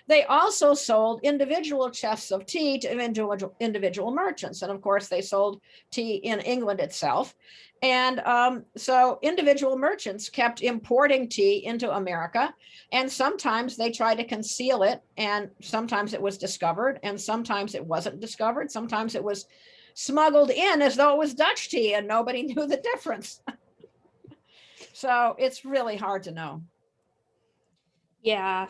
[SPEAKER 1] they also sold individual chests of tea to individual merchants. And of course, they sold tea in England itself. And so individual merchants kept importing tea into America. And sometimes they tried to conceal it. And sometimes it was discovered. And sometimes it wasn't discovered. Sometimes it was smuggled in as though it was Dutch tea and nobody knew the difference. So it's really hard to know.
[SPEAKER 3] Yeah,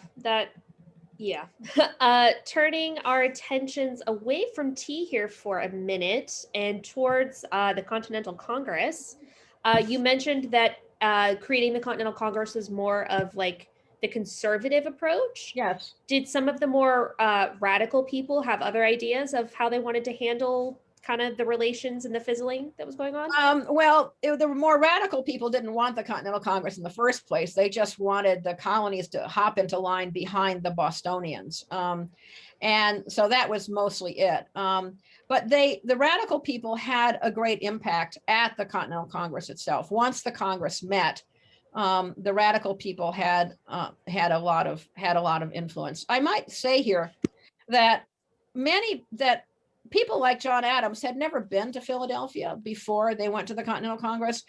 [SPEAKER 3] turning our attentions away from tea here for a minute and towards the Continental Congress. You mentioned that creating the Continental Congress is more of like the conservative approach.
[SPEAKER 1] Yes.
[SPEAKER 3] Did some of the more radical people have other ideas of how they wanted to handle kind of the relations and the fizzling that was going on?
[SPEAKER 1] Well, the more radical people didn't want the Continental Congress in the first place. They just wanted the colonies to hop into line behind the Bostonians. And so that was mostly it. But the radical people had a great impact at the Continental Congress itself. Once the Congress met, the radical people had a lot of influence. I might say here that people like John Adams had never been to Philadelphia before they went to the Continental Congress.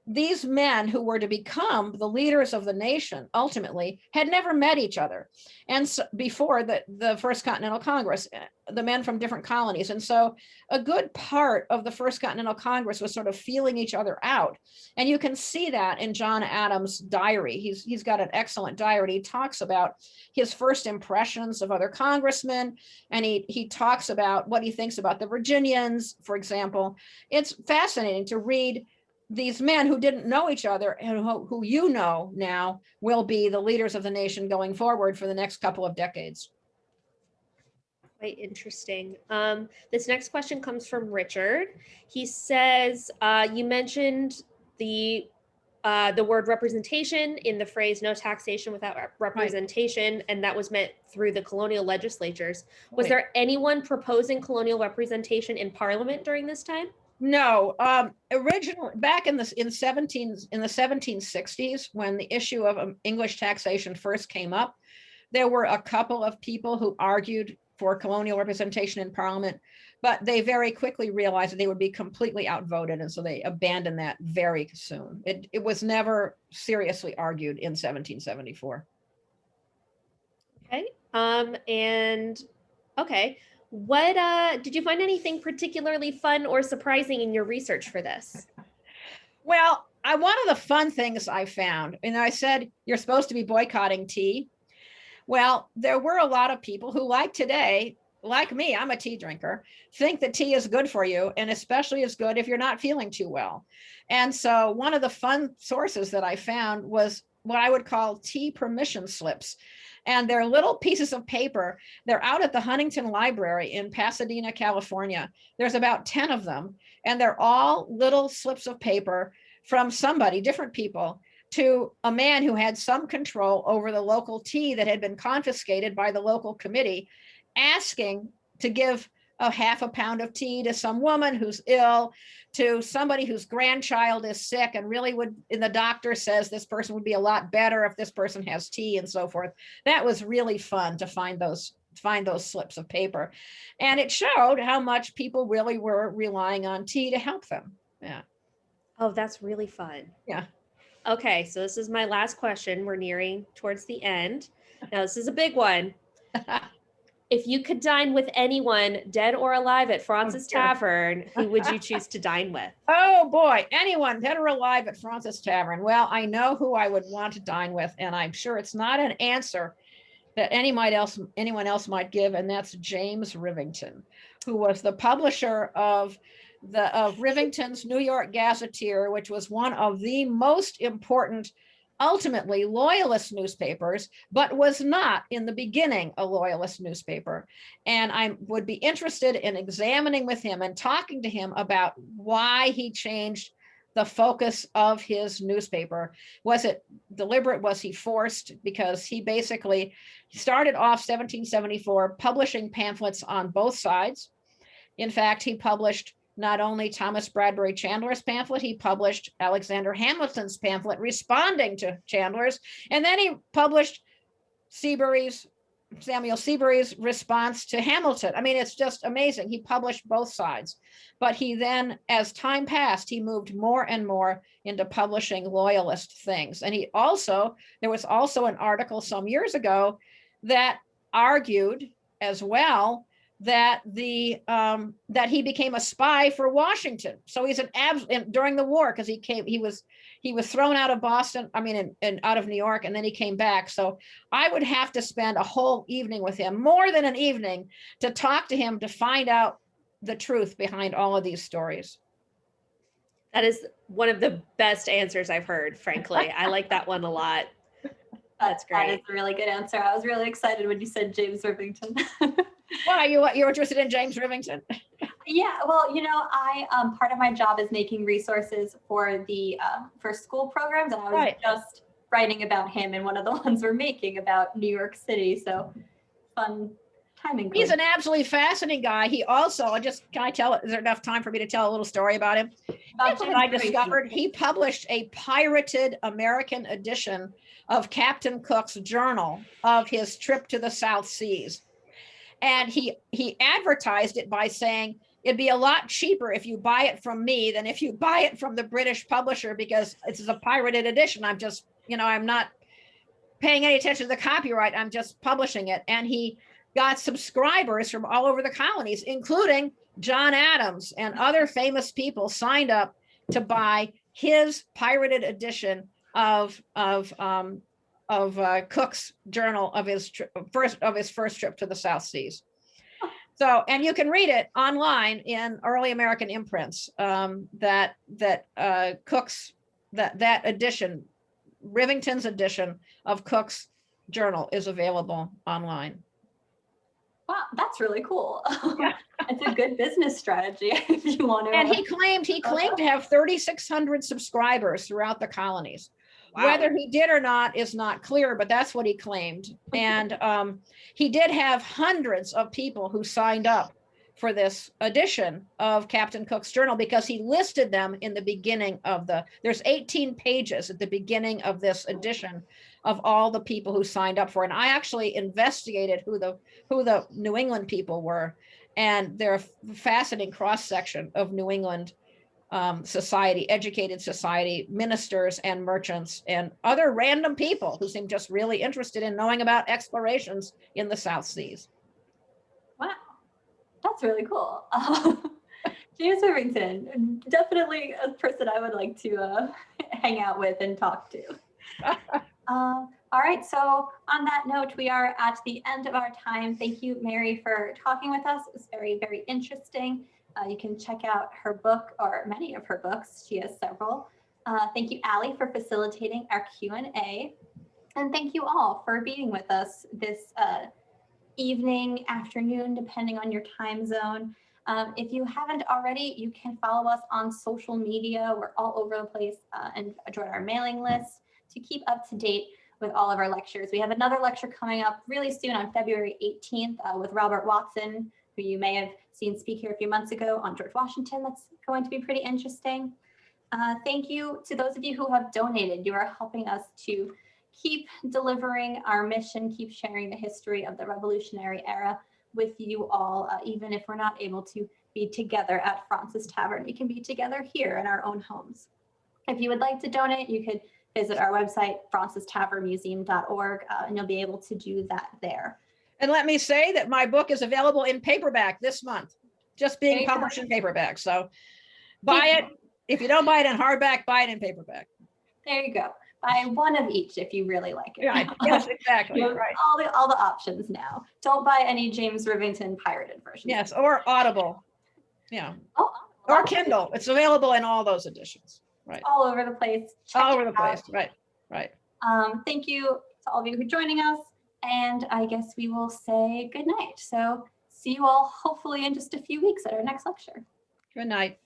[SPEAKER 1] These men who were to become the leaders of the nation ultimately had never met each other. And so before the first Continental Congress, the men from different colonies. And so a good part of the first Continental Congress was sort of feeling each other out. And you can see that in John Adams' diary. He's got an excellent diary. He talks about his first impressions of other congressmen. And he talks about what he thinks about the Virginians, for example. It's fascinating to read these men who didn't know each other and who you know now will be the leaders of the nation going forward for the next couple of decades.
[SPEAKER 3] Quite interesting. This next question comes from Richard. He says, you mentioned the word representation in the phrase "no taxation without representation," and that was meant through the colonial legislatures. Was there anyone proposing colonial representation in Parliament during this time?
[SPEAKER 1] No, originally back in the 1760s, when the issue of English taxation first came up, there were a couple of people who argued for colonial representation in Parliament, but they very quickly realized that they would be completely outvoted, and so they abandoned that very soon. It was never seriously argued in 1774.
[SPEAKER 3] Okay, okay. What did you find anything particularly fun or surprising in your research for this?
[SPEAKER 1] Well, one of the fun things I found, and I said you're supposed to be boycotting tea. Well, there were a lot of people who, like today, like me, I'm a tea drinker, think that tea is good for you, and especially is good if you're not feeling too well. And so one of the fun sources that I found was what I would call tea permission slips. And they're little pieces of paper. They're out at the Huntington Library in Pasadena, California. There's about 10 of them, and they're all little slips of paper from somebody, different people, to a man who had some control over the local tea that had been confiscated by the local committee, asking to give a half a pound of tea to some woman who's ill, to somebody whose grandchild is sick and really would, and the doctor says this person would be a lot better if this person has tea, and so forth. That was really fun to find those slips of paper. And it showed how much people really were relying on tea to help them. Yeah.
[SPEAKER 3] Oh, that's really fun.
[SPEAKER 1] Yeah.
[SPEAKER 3] Okay, so this is my last question. We're nearing towards the end. Now, this is a big one. If you could dine with anyone, dead or alive, at Fraunces Tavern, who would you choose to dine with?
[SPEAKER 1] Oh boy, anyone, dead or alive, at Fraunces Tavern. Well, I know who I would want to dine with, and I'm sure it's not an answer that anyone else might give, and that's James Rivington, who was the publisher of Rivington's New York Gazetteer, which was one of the most important, ultimately Loyalist newspapers, but was not in the beginning a Loyalist newspaper. And I would be interested in examining with him and talking to him about why he changed the focus of his newspaper. Was it deliberate? Was he forced? Because he basically started off 1774 publishing pamphlets on both sides. In fact, he published not only Thomas Bradbury Chandler's pamphlet, he published Alexander Hamilton's pamphlet responding to Chandler's, and then he published Samuel Seabury's response to Hamilton. I mean, it's just amazing. He published both sides, but he then, as time passed, he moved more and more into publishing Loyalist things. And there was also an article some years ago that argued as well that he became a spy for Washington. So he's during the war, because he was thrown out of Boston, and out of New York, and then he came back. So I would have to spend a whole evening with him, more than an evening, to talk to him to find out the truth behind all of these stories.
[SPEAKER 3] That is one of the best answers I've heard, frankly. I like that one a lot. That's great.
[SPEAKER 2] That is a really good answer. I was really excited when you said James Rivington.
[SPEAKER 1] Why, you're interested in James Rivington?
[SPEAKER 2] Yeah, well, I part of my job is making resources for the for school programs, and I was
[SPEAKER 1] Right.
[SPEAKER 2] just writing about him in one of the ones we're making about New York City. So fun timing.
[SPEAKER 1] He's an absolutely fascinating guy. He also, can I tell, is there enough time for me to tell a little story about him?
[SPEAKER 2] About
[SPEAKER 1] What I discovered, he published a pirated American edition of Captain Cook's journal of his trip to the South Seas. And he advertised it by saying, it'd be a lot cheaper if you buy it from me than if you buy it from the British publisher, because it's a pirated edition. I'm just, I'm not paying any attention to the copyright. I'm just publishing it. And he got subscribers from all over the colonies, including John Adams and other famous people signed up to buy his pirated edition of Cook's journal of his first trip to the South Seas. So, and you can read it online in early American imprints. That Cook's that edition, Rivington's edition of Cook's journal, is available online.
[SPEAKER 2] Wow, that's really cool. Yeah. It's a good business strategy if you want to.
[SPEAKER 1] And he claimed to have 3,600 subscribers throughout the colonies. Wow. Whether he did or not is not clear, but that's what he claimed. And he did have hundreds of people who signed up for this edition of Captain Cook's journal, because he listed them in the beginning of there's 18 pages at the beginning of this edition of all the people who signed up for it. And I actually investigated who the New England people were, and they're a fascinating cross-section of New England society, educated society, ministers and merchants and other random people who seem just really interested in knowing about explorations in the South Seas.
[SPEAKER 2] Wow, that's really cool. James Rivington, definitely a person I would like to hang out with and talk to. All right, so on that note, we are at the end of our time. Thank you, Mary, for talking with us. It was very, very interesting. You can check out her book, or many of her books. She has several. Thank you, Allie, for facilitating our Q&A. And thank you all for being with us this evening, afternoon, depending on your time zone. If you haven't already, you can follow us on social media. We're all over the place, and join our mailing list to keep up to date with all of our lectures. We have another lecture coming up really soon on February 18th with Robert Watson, who you may have seen speak here a few months ago on George Washington. That's going to be pretty interesting. Thank you to those of you who have donated. You are helping us to keep delivering our mission, keep sharing the history of the Revolutionary era with you all, even if we're not able to be together at Fraunces Tavern. We can be together here in our own homes. If you would like to donate, you could visit our website, FrauncestavernMuseum.org, and you'll be able to do that there.
[SPEAKER 1] And let me say that my book is available in paperback this month, just being published in paperback. So buy it. If you don't buy it in hardback, buy it in paperback.
[SPEAKER 2] There you go. Buy one of each if you really like it.
[SPEAKER 1] Right. Yes, exactly. Right.
[SPEAKER 2] All the options now. Don't buy any James Rivington pirated versions.
[SPEAKER 1] Yes, or Audible. Yeah.
[SPEAKER 2] Oh,
[SPEAKER 1] or Kindle. It's available in all those editions. Right.
[SPEAKER 2] All over the place.
[SPEAKER 1] All over the place. Right. Right.
[SPEAKER 2] Thank you to all of you who are joining us. And I guess we will say good night. So see you all hopefully in just a few weeks at our next lecture.
[SPEAKER 1] Good night.